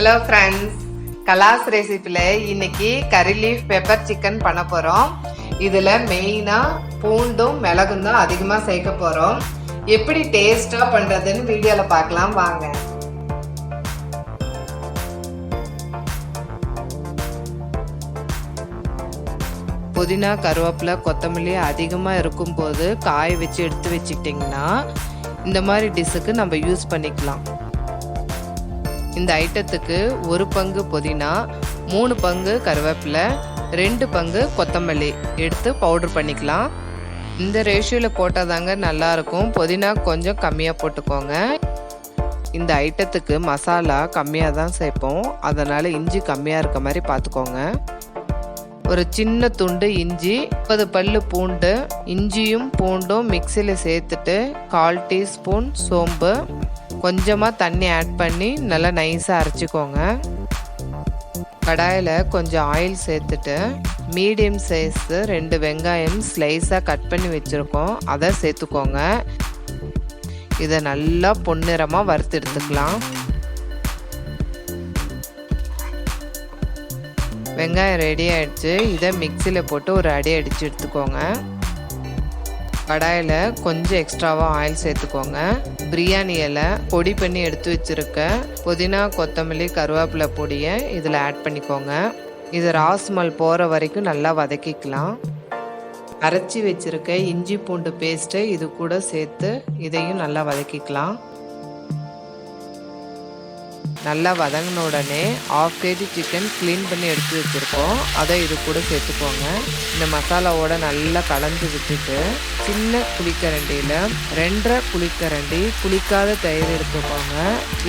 Hello friends, கலாஸ் ரெசிபியில் இன்னைக்கு கறி leaf pepper chicken பண்ண போகிறோம். இதில் மெயினாக பூண்டும் மிளகும் தான் அதிகமாக சேர்க்க போகிறோம். எப்படி டேஸ்ட்டாக பண்ணுறதுன்னு வீடியோவில் பார்க்கலாம் வாங்க. புதினா, கருவேப்பிலை, கொத்தமல்லி அதிகமாக இருக்கும்போது காய வச்சு எடுத்து வச்சுக்கிட்டிங்கன்னா இந்த மாதிரி டிஷ்ஷுக்கு நம்ம யூஸ் பண்ணிக்கலாம். இந்த ஐட்டத்துக்கு 1 பங்கு புதினா, 3 பங்கு கருவேப்பிலை, 2 பங்கு கொத்தமல்லி எடுத்து பவுடர் பண்ணிக்கலாம். இந்த ரேஷியோவில் போட்டால் தாங்க நல்லாயிருக்கும். புதினா கொஞ்சம் கம்மியாக போட்டுக்கோங்க. இந்த ஐட்டத்துக்கு மசாலா கம்மியாக தான் சேர்ப்போம், அதனால் இஞ்சி கம்மியாக இருக்க மாதிரி பார்த்துக்கோங்க. ஒரு சின்ன துண்டு இஞ்சி, 30 பல்லு பூண்டு, இஞ்சியும் பூண்டும் மிக்சியில் சேர்த்துட்டு 1/4 டீஸ்பூன் சோம்பு, கொஞ்சமாக தண்ணி ஆட் பண்ணி நல்லா நைஸாக அரைச்சிக்கோங்க. கடாயில் கொஞ்சம் ஆயில் சேர்த்துட்டு மீடியம் சைஸ் 2 வெங்காயம் ஸ்லைஸாக கட் பண்ணி வச்சுருக்கோம், அதை சேர்த்துக்கோங்க. இதை நல்லா பொன்னிறமாக வறுத்து எடுத்துக்கலாம். வெங்காயம் ரெடி ஆகிடுச்சு. இதை மிக்சியில் போட்டு ஒரு அடி அடித்து எடுத்துக்கோங்க. கடாயில் கொஞ்சம் எக்ஸ்ட்ராவாக ஆயில் சேர்த்துக்கோங்க. பிரியாணி இலை பொடி பண்ணி எடுத்து வச்சுருக்க புதினா, கொத்தமல்லி, கருவேப்பிலை பொடியை இதில் ஆட் பண்ணிக்கோங்க. இது ராஸ்மல் போகிற வரைக்கும் நல்லா வதக்கிக்கலாம். அரைச்சி வச்சுருக்க இஞ்சி பூண்டு பேஸ்ட்டை இது கூட சேர்த்து இதையும் நல்லா வதக்கிக்கலாம். நல்லா வதங்கின உடனே 1/2 kg சிக்கன் க்ளீன் பண்ணி எடுத்து வச்சுருக்கோம், அதை இது கூட சேர்த்துக்கோங்க. இந்த மசாலாவோட நல்லா கலந்து விட்டுட்டு சின்ன குழிக்கரண்டியில் 2.5 குழிக்கரண்டி புளிக்காத தயிர் எடுத்துக்கோங்க.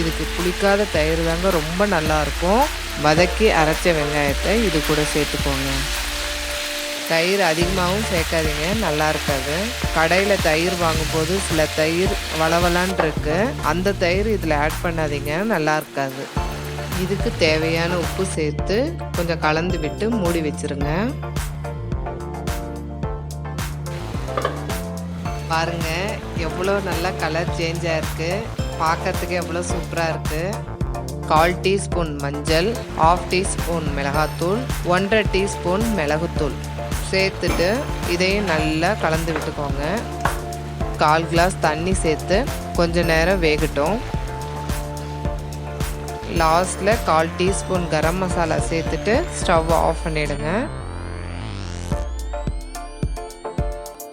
இதுக்கு புளிக்காத தயிர் தாங்க ரொம்ப நல்லாயிருக்கும். வதக்கி அரைச்ச வெங்காயத்தை இது கூட சேர்த்துக்கோங்க. தயிர் அதிகமாகவும் சேர்க்காதீங்க, நல்லா இருக்காது. கடையில் தயிர் வாங்கும்போது சில தயிர் வளவலான் இருக்கு, அந்த தயிர் இதில் ஆட் பண்ணாதீங்க, நல்லா இருக்காது. இதுக்கு தேவையான உப்பு சேர்த்து கொஞ்சம் கலந்து விட்டு மூடி வச்சிருங்க. பாருங்க எவ்வளோ நல்லா கலர் சேஞ்ச் ஆயிருக்கு, பார்க்கறதுக்கு எவ்வளோ சூப்பராக இருக்குது. 1/4 டீஸ்பூன் மஞ்சள், 1/2 டீஸ்பூன் மிளகாத்தூள், 1.5 டீஸ்பூன் மிளகுத்தூள் சேர்த்துட்டு இதையும் நல்லா கலந்து விட்டுக்கோங்க. 1/4 கிளாஸ் தண்ணி சேர்த்து கொஞ்ச நேரம் வேகட்டும். லாஸ்ட்டில் 1/4 டீஸ்பூன் கரம் மசாலா சேர்த்துட்டு ஸ்டவ் ஆஃப் பண்ணிவிடுங்க.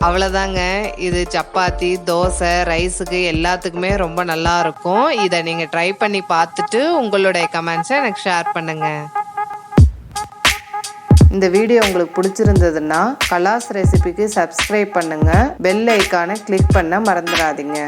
அவ்வளோதாங்க. இது சப்பாத்தி, தோசை, ரைஸுக்கு எல்லாத்துக்குமே ரொம்ப நல்லா இருக்கும். இதை நீங்கள் ட்ரை பண்ணி பார்த்துட்டு உங்களுடைய கமெண்ட்ஸை எனக்கு ஷேர் பண்ணுங்கள். இந்த வீடியோ உங்களுக்கு பிடிச்சிருந்ததுன்னா கலாஸ் ரெசிபிக்கு சப்ஸ்கிரைப் பண்ணுங்கள், பெல் ஐக்கானை கிளிக் பண்ண மறந்துடாதீங்க.